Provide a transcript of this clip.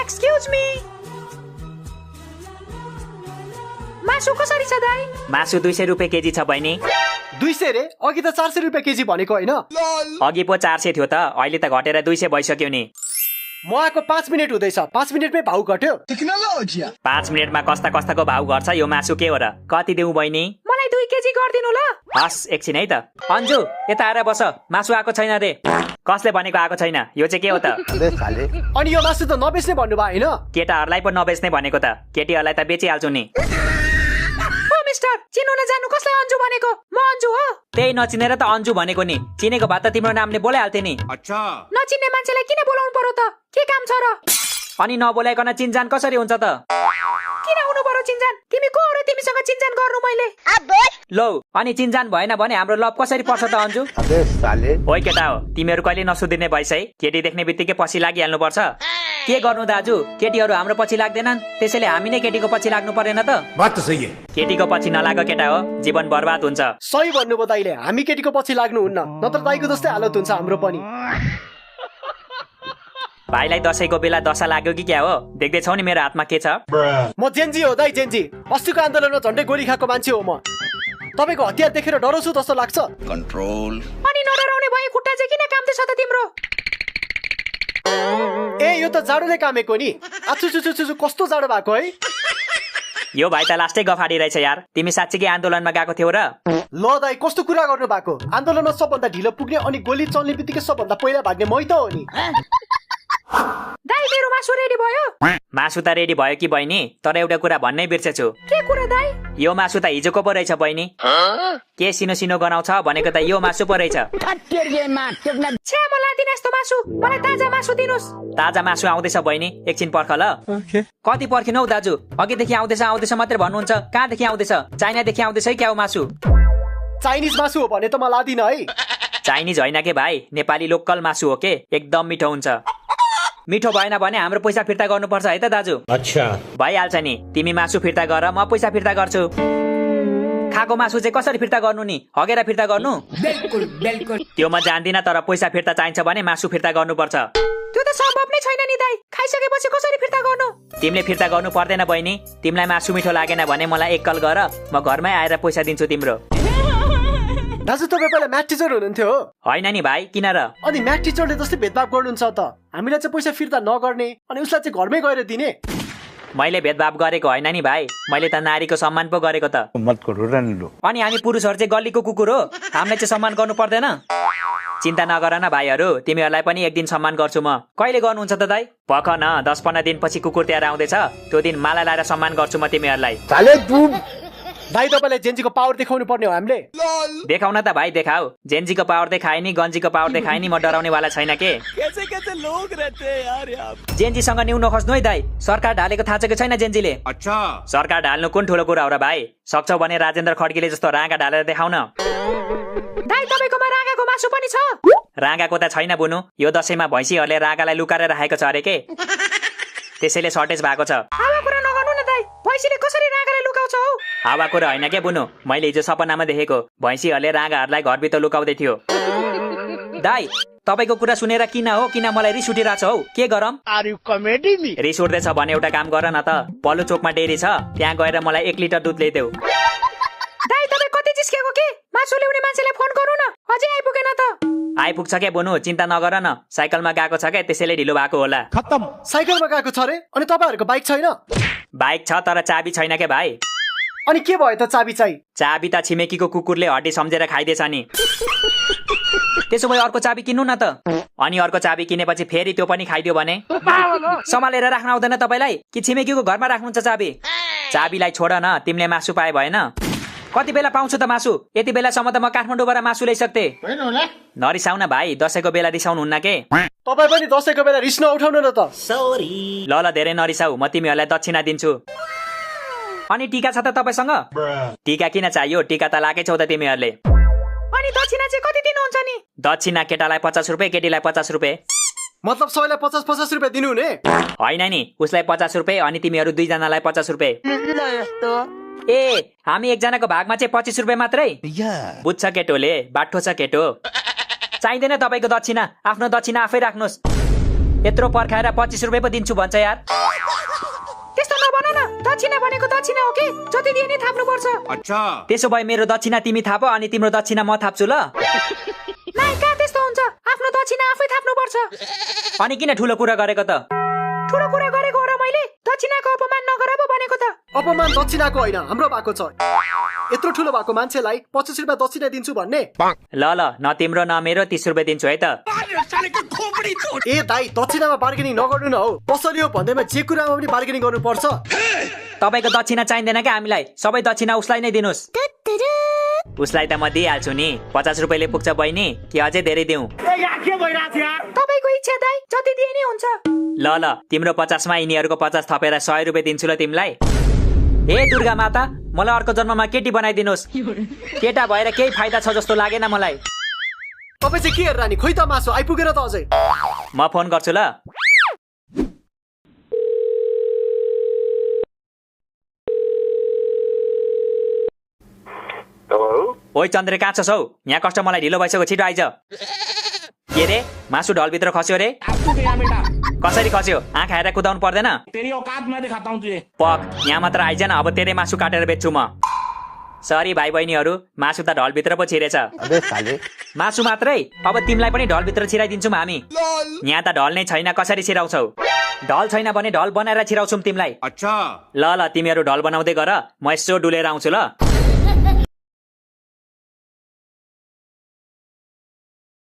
Excuse me, मासु कसरी छ दाइ? मासु 200 रुपियाँ केजी छ बहिनी। 200 रे? अघि त 400 रुपियाँ केजी भनेको होइन? अघि पो 400 थियो त, अहिले त घटेर 200 भइसक्यो नि। म आएको 5 मिनट हुँदैछ, 5 मिनटमै भाउ घट्यो। 5 मिनटमा कस्ता कस्ताको भाउ घट्छ, यो मासु के हो र? कति देऊ बहिनी? मलाई 2 केजी गरिदिनु ल। हस् एकछिन है त। अन्जु यता आएर बस, मासु आएको छैन रे। कसले भनेको आएको छैन? यो चाहिँ के हो त? अनि यो मासु त नबेच्ने भन्नुभयो होइन? केटाहरूलाई पो नबेच्ने भनेको त, केटीहरूलाई त बेचिहाल्छु नि। ओ मिस्टर, चिन्नु नजानु कसलाई अन्जु भनेको? म अन्जु हो। त्यही नचिनेर त अन्जु भनेको नि, चिनेको भए त तिम्रो नामले बोलाइहाल्थे नि। नचिन्ने मान्छेलाई किन बोलाउनु पर्यो त? के काम छ र? अनि नबोलाइकन चिनजान कसरी हुन्छ त? किन हुनु पर्यो चिन्जान? तिमी को हो र तिमीसँग चिन्जान गर्नु मैले? लौ अनि चिनजान भएन भने हाम्रो लभ कसरी पर्छ त अन्जु? ओइ केटा हो, तिमीहरू कहिले नसुधिर्ने भइस है। केटी देख्ने बित्तिकै पछि लागिहाल्नु पर्छ। के गर्नु दाजु, केटीहरू हाम्रो पछि लाग्दैनन्, त्यसैले हामी नै केटीको पछि लाग्नु परेन त? बात त सही है। केटीको पछि नलाग केटा हो, जीवन बर्बाद हुन्छ। सही भन्नुभयो दाइले, हामी केटीको पछि लाग्नुहुन्न, नत्र दाइको जस्तै हालत हुन्छ हाम्रो पनि। भाइलाई दशैंको बेला दशा लाग्यो कि क्या हो? देख्दैछौ नि मेरो हातमा के छ? म जेन्जी हो दाइ, जेन्जी। अस्तिको आन्दोलनमा झन्डै गोली खाएको मान्छे हो म। तपाईको हतियार देखेर डराउँछु जस्तो लाग्छ? कन्ट्रोल। अनि नडराउने भए खुट्टा चाहिँ किन काम्दैछ त तिम्रो? ए यो त जाडोले कामेको नि। आछु कस्तो जाडो भएको है। यो भाइ त लास्टै गफाडी रहेछ यार। तिमी साँच्चीकै आन्दोलनमा गएको थियौ र? ल दाइ कस्तो कुरा गर्नु भएको? आन्दोलनमा सबभन्दा ढिलो पुग्ने अनि गोली चल्ने बित्तिकै सबभन्दा पहिला भाग्ने मै त हो नि। दाइ मेरो मासु रेडी भयो? मासु त रेडी भयो कि बहिनी, तर एउटा कुरा भन्नै बिर्सेछु। के कुरा दाइ? यो मासु त हिजोको पो रहेछ बहिनी। के सिनो सिनो गनाउँछ भनेको त यो मासु पो रहेछ। छ्या मलाई दिन यस्तो मासु, मलाई ताजा मासु दिनुस्। ताजा मासु आउँदैछ बहिनी, एकछिन पर्ख ल। कति पर्खिनु हौ दाजु? अघिदेखि आउँदैछ मात्रै भन्नुहुन्छ, कहाँदेखि आउँदैछ? चाइनादेखि आउँदैछ है क्या हो मासु? चाइनिज मासु हो भने त म लादिन है। चाइनिज होइन के भाइ, नेपाली लोकल मासु हो के, एकदम मिठो हुन्छ। मिठो भएन भने हाम्रो पैसा फिर्ता गर्नुपर्छ है त दाजु। अच्छा भइहाल्छ नि, तिमी मासु फिर्ता गर, म पैसा फिर्ता गर्छु। खाएको मासु चाहिँ कसरी फिर्ता गर्नु नि? हगेर फिर्ता गर्नु? बिल्कुल। त्यो म जान्दिनँ, तर पैसा फिर्ता चाहिन्छ भने मासु फिर्ता गर्नुपर्छ। त्यो त सम्भव नै छैन नि दाइ। खाइसकेपछि कसरी फिर्ता गर्नु? तिमीले फिर्ता गर्नु पर्दैन बहिनी। तिमीलाई मासु मिठो लागेन भने मलाई एक कल गर, म घरमै आएर पैसा दिन्छु तिम्रो। दाजु तपाईँ पहिला म्याथ टिचर हुनुहुन्थ्यो हो? होइन नि भाइ, किन र? अनि म्याथ टिचरले जस्तै भेदभाव गर्नुहुन्छ त? हामीलाई चाहिँ पैसा फिर्ता नगर्ने अनि उसलाई चाहिँ घरमै गएर दिने। मैले भेदभाव गरेको होइन नि भाइ, मैले त नारीको सम्मान पो गरेको त। मत करो रन्लो। अनि हामी पुरुषहरू चाहिँ गल्लीको कुकुर हो, हामीलाई चाहिँ सम्मान गर्नु पर्दैन? चिन्ता नगर न भाइहरू, तिमीहरूलाई पनि एक दिन सम्मान गर्छु म। कहिले गर्नुहुन्छ त दाइ? पख न, 10-15 दिनपछि कुकुर तिहार आउँदैछ, त्यो दिन माला लाएर सम्मान गर्छु म तिमीहरूलाई। दाइ तपाईँलाई जेन्जीको पावर देखाउनु पर्ने हो हामीले। देखाउन त भाइ देखाऊ, जेन्जीको पावर देखाए नि, गन्जीको पावर देखाए नि, म डराउने वाला छैन के। जेन्जीसँग न्यू नखस्नु है दाइ, सरकार ढालेको थाहा छ कि छैन जेन्जीले? अच्छा सरकार ढाल्नु कुन ठुलो कुरा हो र भाइ? सक्छौ भने राजेन्द्र खड्गीले जस्तो राँगा ढालेर देखाउन। दाइ तपाईकोमा राँगाको मासु पनि छ? राँगाको त छैन बुनु, यो दशैंमा भैँसीहरूले राँगालाई लुकाएर राखेको छ अरे के, त्यसैले सर्टेज भएको छ। हावा कुरा नगर्नु न दाइ, भैँसीले कसरी राँगालाई लुकाउँछ हौ? हावा कुरा होइन के बुनु, मैले हिजो सपनामा देखेको, भैँसीहरूले राँगाहरूलाई घरभित्र लुकाउँदै थियो। दाइ तपाईको कुरा सुनेर किन मलाई रिस उठिरहेछ हौ? के गरम? रिस उठ्दैछ भने एउटा काम गर न त, पल्लो चोकमा डेरी छ, त्यहाँ गएर मलाई 1 लिटर दुध ल्याइदेऊ। दाइ तपाईँ कति जिस्केको के? मासु ल्याउने मान्छेलाई फोन गर्नु न, अझै आइपुगेन त। आइपुग्छ के बुनु, चिन्ता नगर न, साइकलमा गएको छ के, त्यसैले ढिलो भएको होला। खत्म। साइकलमा गएको छ रे? अनि तपाईँहरूको बाइक छैन? बाइक छ तर चाबी छैन के भाइ। अनि के भयो त चाबी चाहिँ? चाबी त छिमेकीको कुकुरले हड्डी सम्झेर खाइदिएछ नि। त्यसो भए अर्को चाबी किन्नु न त। अनि अर्को चाबी किनेपछि फेरि त्यो पनि खाइदियो भने? सम्हालेर राख्न आउँदैन तपाईलाई कि छिमेकीको घरमा राख्नुहुन्छ चाबी? चाबीलाई छोड न, तिमीले मासु पाए भएन? कति बेला पाउँछु त मासु? यति बेलासम्म त म काठमाडौँबाट मासु ल्याइसक्थे। नरिसाउन भाइ, दशैंको बेला रिसाउनुहुन्न के? तपाईँ पनि दशैंको बेला रिस नउठाउनु न त। सरी। ल धेरै नरिसाउ, म तिमीहरूलाई दक्षिणा दिन्छु। अनि टीका छ त तपाईसँग? टीका किन चाहियो? टीका त लागेछौ त तिमीहरूले। अनि दक्षिणा चाहिँ कति दिनुहुन्छ नि? दक्षिणा केटालाई 50 रुपियाँ, केटीलाई 50 रुपियाँ। मतलब सबैलाई 50-50 रुपियाँ दिनु हुने? होइन नि, उसलाई 50 रुपियाँ अनि तिमीहरू 2 जनालाई 50 रुपियाँ। ए हामी एकजनाको भागमा चाहिँ 25 रुपियाँ मात्रै? बुझ्छ केटोले, बाठो छ केटो। चाहिँदैन तपाईको दक्षिणा, आफ्नो दक्षिणा आफै राख्नुहोस्। यत्रो पर्खाएर 25 रुपियाँ पो दिन्छु भन्छ यार। त्यस्तो नभन न, दक्षिणा भनेको दक्षिणा हो कि जति दिए नि थाप्नु पर्छ। अच्छा त्यसो भए मेरो दक्षिणा तिमी थाप अनि तिम्रो दक्षिणा म थाप्छु ल। नाइ कहाँ त्यस्तो हुन्छ, आफ्नो दक्षिणा आफै थाप्नु पर्छ। अनि किन ठुलो कुरा गरेको त? ठुलो कुरा गरेको हो र मैले, दक्षिणाको अपमान नगर पो भनेको त। अपमान दक्षिणाको होइन, हाम्रो भएको छ। यत्रो ठुलो भएको मान्छेलाई 25 रुपियाँ दक्षिणा दिन्छु भन्ने? ल ल, न तिम्रो न मेरो 30 रुपियाँ दिन्छु है त। ए दाइ, दक्षिणामा बार्गेनिङ नगर्नु न हौ। पसली हो भन्दैमा जे कुरामा पनि बार्गेनिङ गर्नु पर्छ। तपाईँको दक्षिणा चाहिँदैन क्या हामीलाई, सबै दक्षिणा उसलाई नै दिनुहोस्। उसलाई त म दिइहाल्छु नि। 50 रुपियाँले पुग्छ बहिनी कि अझै धेरै दिउँ? तपाईँको इच्छा दाइ, जति दिए नि हुन्छ। ल ल, तिम्रो 50 मा यिनीहरूको 50 थपेर 100 रुपियाँ दिन्छु ल तिमीलाई। हे दुर्गा माता, मलाई अर्को जन्ममा केटी बनाइदिनुहोस्। केटा भएर केही फाइदा छ जस्तो लागेन मलाई। तपाईँ चाहिँ के हेरेर नि, खोइ त मासु आइपुगेन त अझै। म फोन गर्छु ल। ओइ चन्द्रे, कहाँ छस् हौ? यहाँ कस्टमरलाई ढिलो भइसक्यो, छिटो आइज। के रे, मासु ढलभित्र खस्यो रे? कसरी खस्यो? आँखा हेरेर कुदाउनु पर्दैन? पक, यहाँ मात्र आइज न, अब तेरै मासु काटेर बेच्छु म। सरी भाइ बहिनीहरू, मासु त ढलभित्र पो छिरेछ। मासु मात्रै? अब तिमीलाई पनि ढलभित्र छिराइदिन्छौँ हामी। यहाँ त ढल नै छैन, कसरी छिराउँछौ? ढल छैन भने ढल बनाएर छिराउँछौँ तिमीलाई। अच्छा ल ल, तिमीहरू ढल बनाउँदै गर, म यसो डुलेर आउँछु ल।